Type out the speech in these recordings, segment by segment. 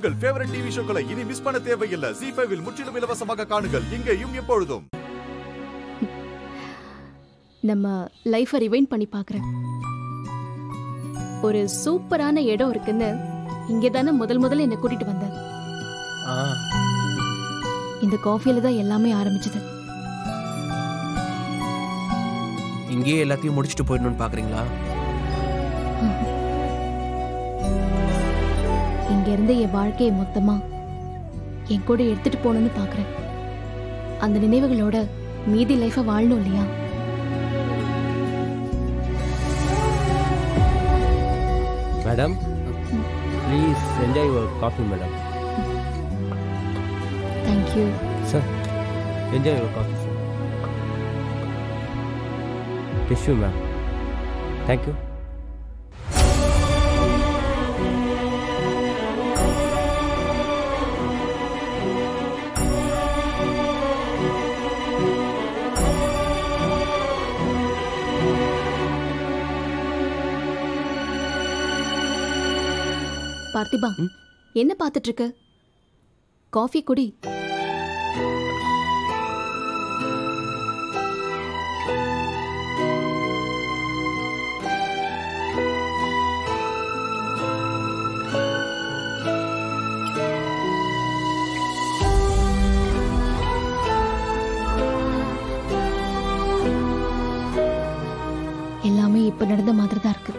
உங்கள் favourite TV ஷோக்களை இனி miss பண்ண தேவையில்லை. ZEE5 இல் முற்றிலும் இலவசமாக காணுங்கள். இங்கேயும் எப்பொழுதும். நம்ம லைஃபை ரிவைண்ட் பண்ணி பார்க்கறேன். ஒரு சூப்பரான இடம் இருக்குன்னு இங்கே தானே முதல்ல என்னை கூட்டிட்டு வந்தேன். இந்த காஃபில தான் எல்லாமே ஆரம்பிச்சது. இங்கேயே எல்லாத்தையும் முடிச்சுட்டு போயிடணும்னு பாக்குறீங்களா? இங்க இருந்து என் வாழ்க்கையை மொத்தமா என் கூட எடுத்துட்டு போகணும்னு பாக்குறேன். அந்த நினைவுகளோட மீதி லைஃபை வாழணும் இல்லையா? Madam, please enjoy your coffee, madam. Thank you. Sir, enjoy your coffee, sir. Tissue, ma'am. Thank you. பார்த்திபா, என்ன பார்த்துட்டு இருக்க? காஃபி குடி. எல்லாமே இப்ப நடந்த மாதிரி தான் இருக்கு.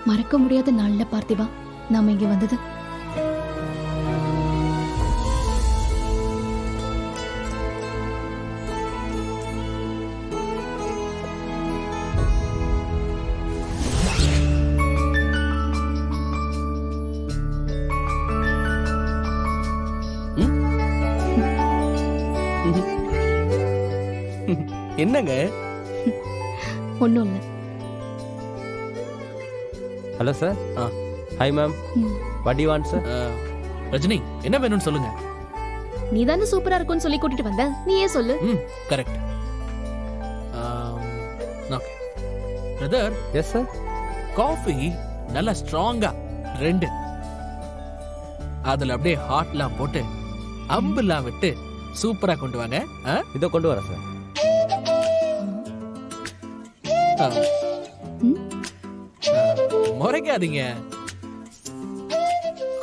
மறக்க முடியாத நாள்ல பார்த்திபா நாம இங்க வந்தது. என்னங்க? ஒண்ணும் இல்ல. Hello, sir. Hi, ma'am. What do you want, sir? Rajini, என்ன வேணும்னு சொல்லுங்க. நீ தானே சூப்பரா இருக்கும்னு சொல்லி கூட்டிட்டு வந்த, நீயே சொல்லு. Correct. Okay. Brother. Yes sir. Coffee நல்லா ஸ்ட்ராங்கா 2. அதுல அப்படியே ஹாட்லாம் போட்டு அம்புலாம் விட்டு சூப்பரா கொண்டு வாங்க. இதோ கொண்டு வரேன் சார். முறைக்காதீங்க.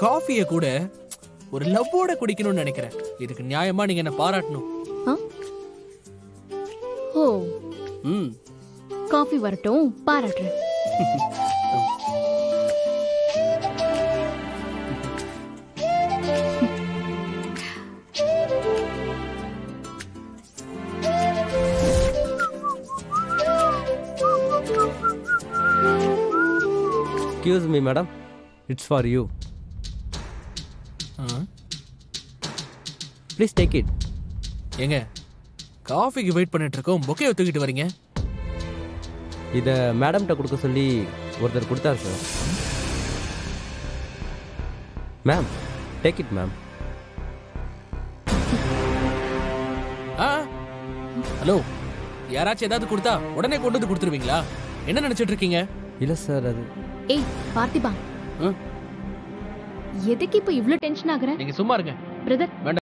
காஃபிய கூட ஒரு லவ்வோட குடிக்கணும்னு நினைக்கிறேன். இதுக்கு நியாயமா நீங்க என்ன பாராட்டணும். ஓ, காஃபி வரட்டும், பாராட்டுறேன். Excuse me, madam. It's for you. Please take it. ஏங்க, காஃபிக்கு வெயிட் பண்ணிட்டு இருக்கோம், பொக்கே தூக்கிட்டு வரீங்க? இத மேடம்கிட்ட கொடுக்க சொல்லி ஒருத்தர் கொடுத்தாரு sir. Ma'am, take it ma'am. Hello, யாராச்சும் ஏதாவது கொடுத்தா உடனே கொண்டு வந்து கொடுத்துருவீங்களா? என்ன நினைச்சிட்டு இருக்கீங்க? இல்ல சார், அது. ஏய் பார்த்திபா, எதுக்கு இப்ப இவ்ளோ டென்ஷன் ஆகுற? நீங்க சும்மா இருங்க பிரதர்.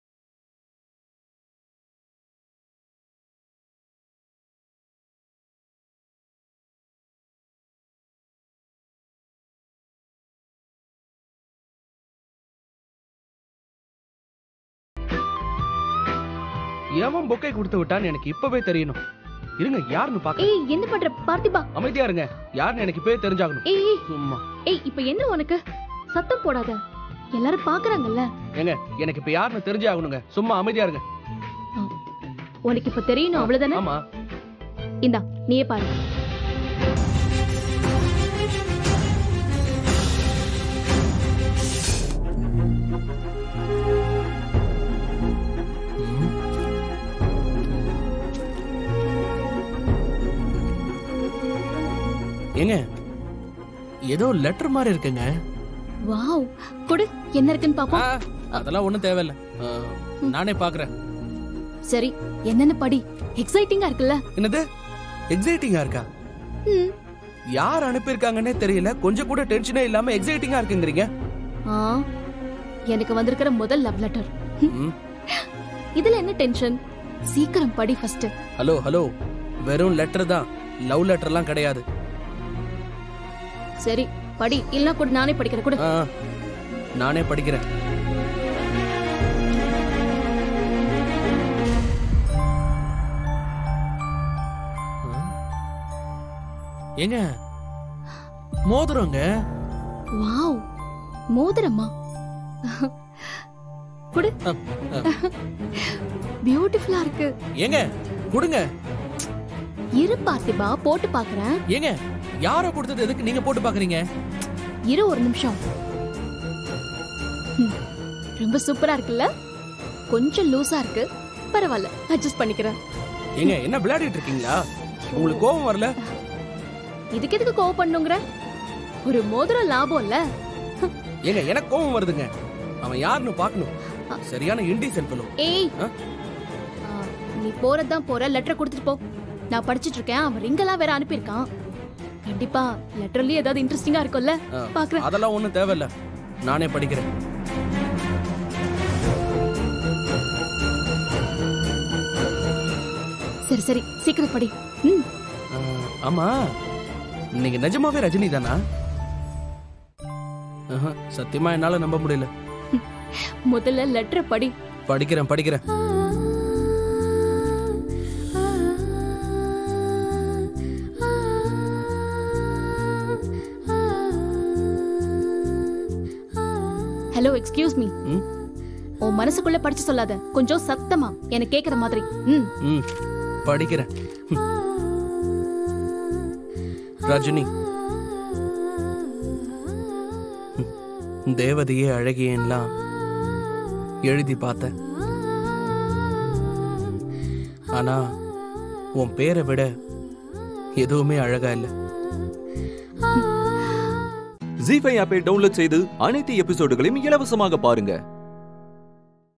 எவன் பொக்கை கொடுத்து விட்டான்னு எனக்கு இப்பவே தெரியணும். இருங்க, யாருன்னு பாக்க. ஏய், என்ன பண்ற பார்த்திபா? அமைதியா இருங்க. யாருன்னு எனக்கு இப்பவே தெரிஞ்சாகணும். ஏய் சும்மா. ஏய், இப்ப என்ன உனக்கு? சத்தம் போடாத, எல்லாரும் பாக்குறாங்கல்ல. ஏங்க, எனக்கு இப்ப யாருன்னு தெரிஞ்சாகணுங்க. சும்மா அமைதியா இருங்க. உனக்கு இப்ப தெரியணும், அவ்வளவுதானே? ஆமா. இந்தா, நீயே பாரு. ஏங்க, ஏதோ லெட்டர் மாதிரி இருக்குங்க. வாவ், கொடு, என்ன இருக்குன்னு பாப்போம். அதெல்லாம் ஒண்ணும் தேவையில்ல, நானே பாக்குறேன். சரி, என்னன்னு படி. எக்ஸைட்டிங்கா இருக்குல்ல? என்னது எக்ஸைட்டிங்கா இருக்கா? யார் அனுப்பியிருக்காங்கன்னே தெரியல, கொஞ்சம் கூட டென்ஷனே இல்லாம எக்ஸைட்டிங்கா இருக்குங்கறீங்க. எனக்கு வந்திருக்கிற முதல் லவ் லெட்டர். ம். இதுல என்ன டென்ஷன்? சீக்கிரம் படி ஃபர்ஸ்ட். ஹலோ ஹலோ, வெறும் லெட்டர் தான், லவ் லெட்டர்லாம் கிடையாது. சரி படி, இல்லனா கூட நானே படிக்கிறேன் கூட. நானே படிக்கிறேன். ஏங்க மோதிரங்க. வாவ், மோதிரமா? குடு. பியூட்டிஃபுல்லா இருக்கு. ஏங்க கொடுங்க. இரு பார்த்திபா, போட்டு பாக்குறேன். ஏங்க யார கொடுத்தது எதுக்கு நீங்க போட்டு பாக்குறீங்க? இரு ஒரு நிமிஷம். ரொம்ப சூப்பரா இருக்குல்ல? கொஞ்சம் லூசா இருக்கு, பரவாயில்ல, அட்ஜஸ்ட் பண்ணிக்கிறேன். ஏங்க என்ன விளையாடிட்டு இருக்கீங்களா? உங்களுக்கு கோபம் வரல? இதுக்கு எதுக்கு கோவம் பண்ணுங்கற? ஒரு மோதிரம் லாபம் இல்ல? ஏங்க எனக்கு கோபம் வருதுங்க. அவன் யாருன்னு பார்க்கணும். சரியான இன்டிசென்ட் ஃபெலோ. ஏய், நீ போறதான் போற, லெட்டர் கொடுத்துட்டு போ. நான் படிச்சிட்டு இருக்கேன். அவன் ரிங்கெல்லாம் வேற அனுப்பியிருக்கான். கண்டிப்பா லெட்டர்லயே ஏதாவது இன்ட்ரெஸ்டிங்கா இருக்கும்ல, பாக்குறேன். அதெல்லாம் ஒண்ணும் தேவையில்ல, நானே படிக்கிறேன். சரி சரி, சீக்கிரம் படி. ஆமா, நீங்க நிஜமாவே ரஜினி தானா? சத்தியமா என்னால நம்ப முடியல. முதல்ல லெட்டர் படி. படிக்கிறேன் படிக்கிறேன். Hello, excuse me. உன் மனசுக்குள்ள படிச்சு சொல்லாத, கொஞ்சம் சத்தமா எனக்கு கேக்குற மாதிரி. படிக்கிறேன். ரஜினி, தேவதையே அழகியெல்லாம் எழுதி பார்த்தேன். ஆனா உன் பேரை விட எதுவுமே அழகா இல்ல. ஜீ5 ஆப்பை டவுன்லோட் செய்து அனைத்து எபிசோடுகளையும் இலவசமாக பாருங்க.